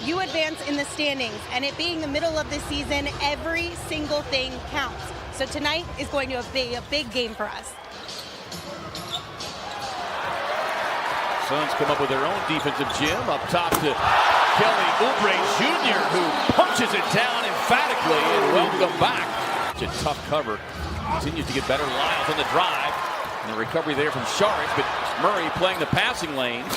You advance in the standings, and it being the middle of the season, every single thing counts. So tonight is going to be a big game for us. Suns come up with their own defensive gym up top to Kelly Oubre Jr., who punches it down emphatically, and welcome back. It's a tough cover. Continues to get better. Lyles on the drive. And the recovery there from Saric, but Murray playing the passing lanes.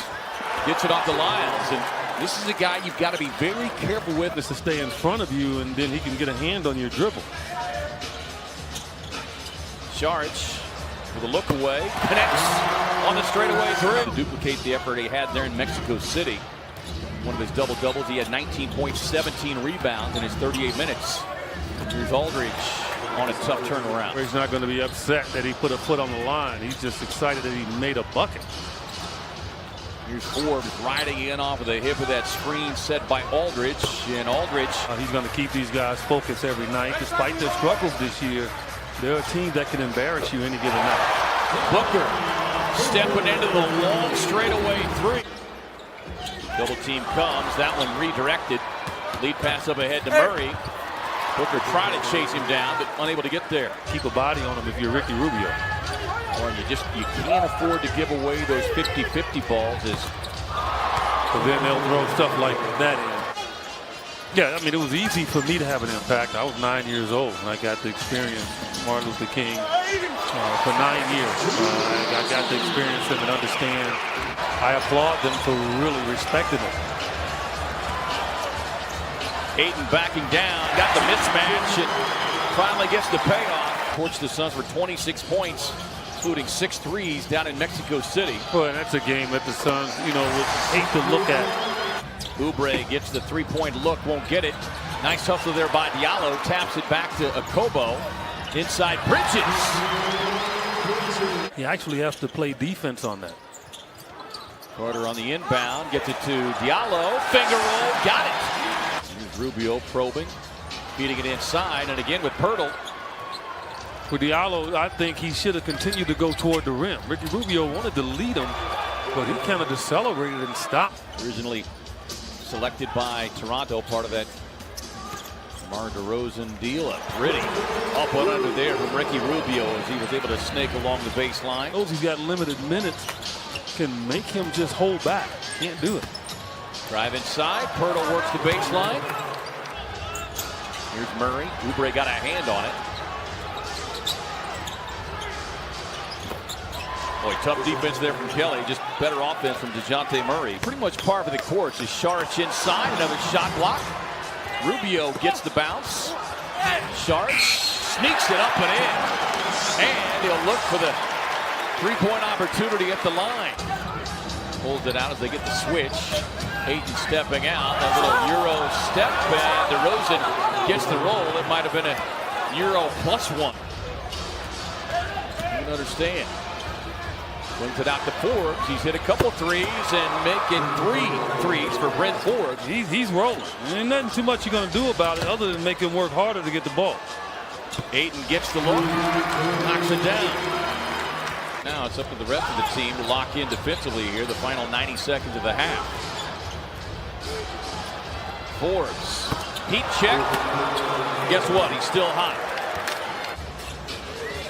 Gets it off the Lyles, and this is a guy you've got to be very careful with. To stay in front of you, and then he can get a hand on your dribble. Saric with a look away, connects on the straightaway through. To duplicate the effort he had there in Mexico City. One of his double-doubles, he had 19 points, 17 rebounds in his 38 minutes. Here's Aldridge on a tough turnaround. He's not going to be upset that he put a foot on the line. He's just excited that he made a bucket. Here's Forbes riding in off of the hip of that screen set by Aldridge. And Aldridge. He's going to keep these guys focused every night. Despite their struggles this year, they're a team that can embarrass you any given night. Booker stepping into the long straightaway three. Double team comes. That one redirected. Lead pass up ahead to Murray. Booker tried to chase him down, but unable to get there. Keep a body on him if you're Ricky Rubio. Or you can't afford to give away those 50-50 balls. But then they'll throw stuff like that in. Yeah, I mean, it was easy for me to have an impact. I was 9 years old, and I got to experience Martin Luther King for 9 years. I got to experience him and understand. I applaud them for really respecting him. Ayton backing down, got the mismatch, and finally gets the payoff. Torched the Suns for 26 points, including 6 threes down in Mexico City. Well, and that's a game that the Suns, would hate to look at. Oubre gets the three-point look, won't get it. Nice hustle there by Diallo, taps it back to Okobo. Inside Bridges. He actually has to play defense on that. Carter on the inbound, gets it to Diallo, finger roll, got it. Here's Rubio probing, feeding it inside, and again with Pirtle. For Diallo, I think he should have continued to go toward the rim. Ricky Rubio wanted to lead him, but he kind of decelerated and stopped. Originally selected by Toronto, part of that DeMar DeRozan deal. A pretty up and under there from Ricky Rubio as he was able to snake along the baseline. Those he's got limited minutes can make him just hold back. Can't do it. Drive inside. Pirtle works the baseline. Here's Murray. Oubre got a hand on it. Boy, tough defense there from Kelly. Just better offense from DeJounte Murray. Pretty much par for the course. Is Saric inside. Another shot block. Rubio gets the bounce. Saric sneaks it up and in. And he'll look for the three-point opportunity at the line. Pulls it out as they get the switch. Ayton stepping out. A little Euro step. And DeRozan gets the roll. It might have been a Euro +1. You can understand. Brings it out to Forbes. He's hit a couple threes and making 3 threes for Brent Forbes. He's rolling. There ain't nothing too much you're going to do about it other than make him work harder to get the ball. Ayton gets the look, knocks it down. Now it's up to the rest of the team to lock in defensively here, the final 90 seconds of the half. Forbes, heat check. Guess what? He's still hot.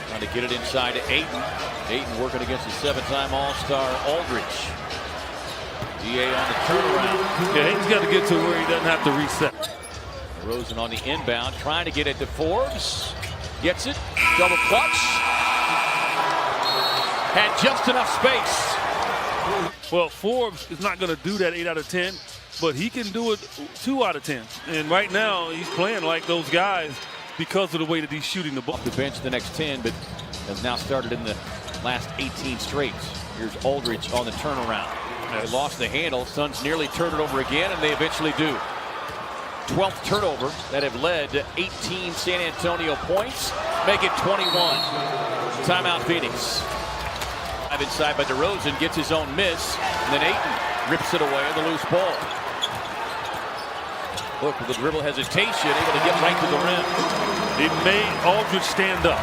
Trying to get it inside to Ayton. Ayton working against the 7-time All-Star Aldridge. DA on the turnaround. Yeah, he's got to get to where he doesn't have to reset. Rosen on the inbound, trying to get it to Forbes. Gets it, double clutch. Had just enough space. Well, Forbes is not going to do that 8 out of 10, but he can do it 2 out of 10. And right now, he's playing like those guys because of the way that he's shooting the ball. Off the bench the next 10, but has now started in the last 18 straight. Here's Aldridge on the turnaround. They lost the handle. Suns nearly turned it over again, and they eventually do. 12th turnover that have led to 18 San Antonio points. Make it 21. Timeout Phoenix. Inside by DeRozan, gets his own miss, and then Ayton rips it away on the loose ball. Look, with the dribble hesitation, able to get right to the rim. It made Aldridge stand up.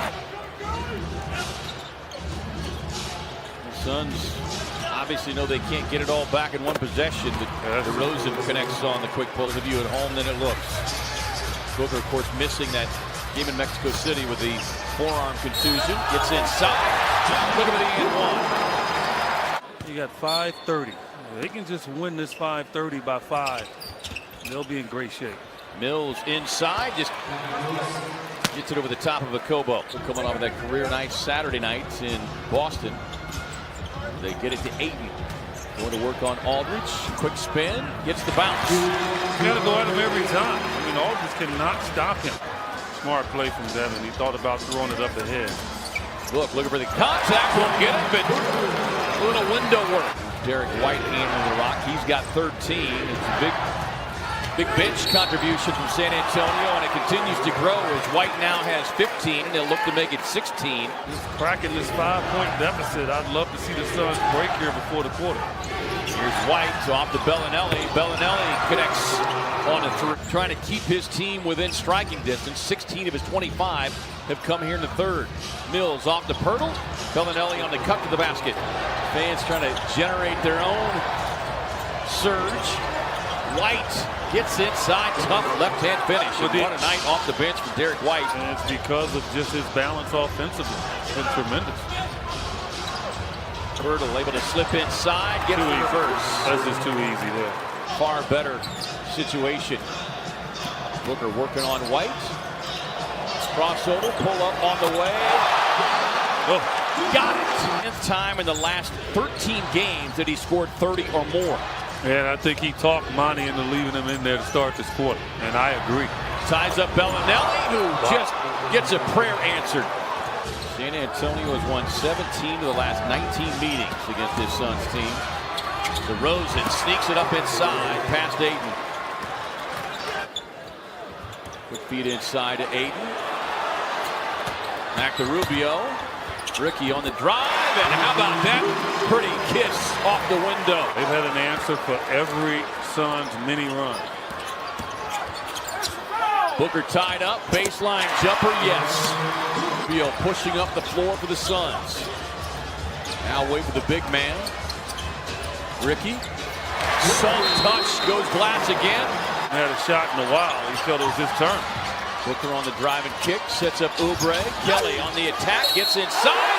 The Suns obviously know they can't get it all back in one possession. DeRozan connects on the quick pull. Of you at home, then it looks. Booker, of course, missing that game in Mexico City with the forearm contusion. Gets inside. Look at the and one. You got 5:30. They can just win this 5:30 by 5. They'll be in great shape. Mills inside, just gets it over the top of a Kobo. Coming off of that career night Saturday night in Boston. They get it to Ayton. Going to work on Aldridge. Quick spin, gets the bounce. You got to go at him every time. I mean, Aldridge cannot stop him. Smart play from Devin. He thought about throwing it up the head. Looking for the contact. Won't get it, but a little window work. Derek White handling the rock. He's got 13. It's a big bench contribution from San Antonio, and it continues to grow as White now has 15. They'll look to make it 16. Just cracking this 5-point deficit. I'd love to see the Suns break here before the quarter. Here's White off to Bellinelli. Bellinelli connects on a three, trying to keep his team within striking distance. 16 of his 25 have come here in the third. Mills off to Pirtle. Bellinelli on the cut to the basket. Fans trying to generate their own surge. White gets inside, tough left-hand finish. And what a night off the bench for Derek White. And it's because of just his balance offensively. It's been tremendous. Pirtle able to slip inside, get it reverse. That's just too easy there. Far better situation. Booker working on White. Crossover, pull up on the way. Oh. Got it. 10th time in the last 13 games that he scored 30 or more. And I think he talked Monty into leaving him in there to start this quarter. And I agree. Ties up Bellinelli, who just gets a prayer answered. San Antonio has won 17 of the last 19 meetings against this Suns team. DeRozan sneaks it up inside, past Ayton. Quick feed inside to Ayton. Back to Rubio. Ricky on the drive, and how about that pretty kiss off the window? They've had an answer for every Suns mini run. Booker tied up, baseline jumper, yes. Rubio pushing up the floor for the Suns. Now wait for the big man. Ricky, soft touch, goes glass again. He had a shot in a while. He felt it was his turn. Booker on the drive and kick, sets up Oubre. Kelly on the attack, gets inside.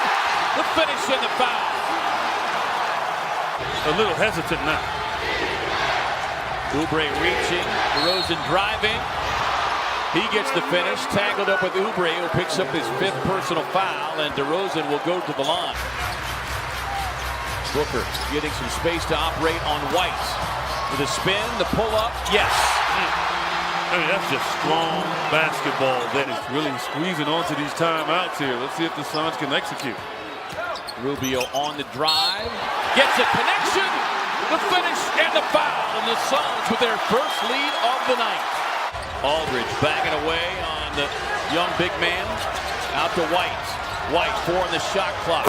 The finish and the foul. A little hesitant now. Oubre reaching, DeRozan driving. He gets the finish, tangled up with Oubre, who picks up his 5th personal foul, and DeRozan will go to the line. Booker getting some space to operate on White. With a spin, the pull-up, yes. I mean, that's just strong basketball that is really squeezing onto these timeouts here. Let's see if the Suns can execute. Rubio on the drive, gets a connection, the finish, and the foul. And the Suns with their first lead of the night. Aldridge banging away on the young big man. Out to White. White 4 on the shot clock.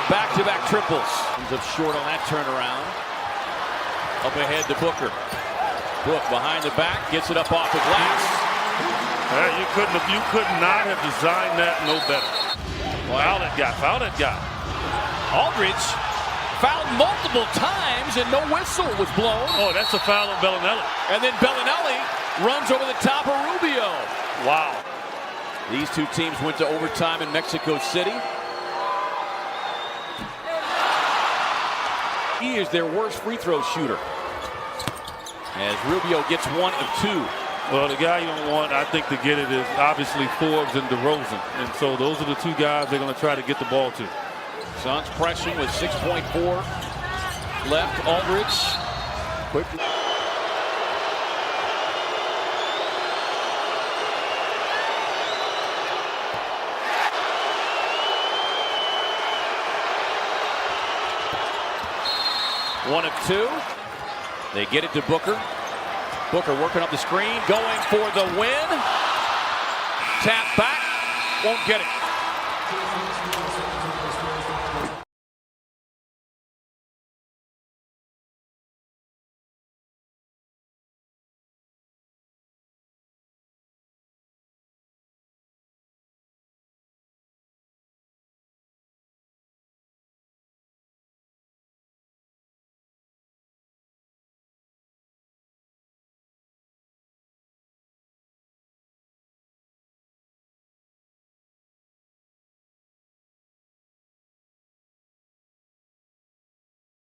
Back-to-back triples. Ends up short on that turnaround. Up ahead to Booker. Book behind the back, gets it up off the glass. You could not have designed that no better. Foul that guy. Aldridge fouled multiple times and no whistle was blown. Oh, that's a foul on Bellinelli. And then Bellinelli runs over the top of Rubio. Wow. These two teams went to overtime in Mexico City. He is their worst free throw shooter, as Rubio gets 1 of 2. Well, the guy you don't want, I think, to get it is obviously Forbes and DeRozan. And so those are the two guys they're going to try to get the ball to. Suns pressing with 6.4 left. Aldridge. Quick. One of 2. They get it to Booker. Booker working up the screen, going for the win. Tap back, won't get it.